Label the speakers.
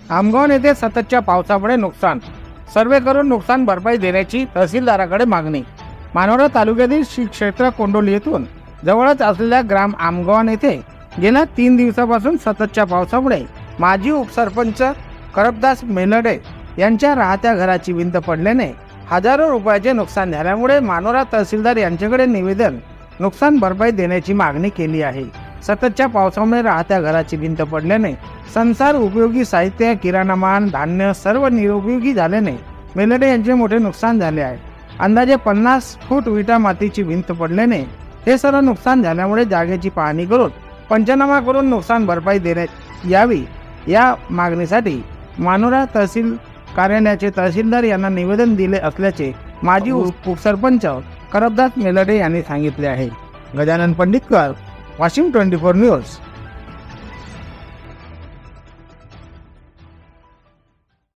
Speaker 1: आमगाव येथे सततच्या पावसामुळे नुकसान, सर्वे करून नुकसान भरपाई देण्याची तहसीलदाराकडे मागणी। मानोरा तालुक्यातील श्री क्षेत्र कोंडोली येथून जवळच असलेल्या ग्राम आमगाव येथे गेल्या 3 दिवसापासून सततच्या पावसामुळे माजी उपसरपंच करपदास मेलडे यांच्या राहत्या घराची भिंत पडल्याने हजारो रुपयाचे नुकसान झाल्यामुळे मानोरा तहसीलदार यांच्याकडे निवेदन नुकसान भरपाई देण्याची मागणी केली आहे। सततच्या पावसामुळे राहत्या घराची भिंत पडल्याने संसार उपयोगी साहित्य, किराणा माल, धान्य सर्व निरुपयोगी झाल्याने मेलडे यांचे मोठे नुकसान झाले आहे। अंदाजे 50 फूट विटा मातीची भिंत पडल्याने हे सर्व नुकसान झाल्यामुळे जागेची पाहणी करून पंचनामा करून नुकसान भरपाई देण्यात यावी या मागणीसाठी मानोरा तहसील कार्यालयाचे तहसीलदार यांना निवेदन दिले असल्याचे माजी उपसरपंच करपदास मेलडे यांनी सांगितले आहे। गजानन पंडितकर, वाशिम 24 न्यूज।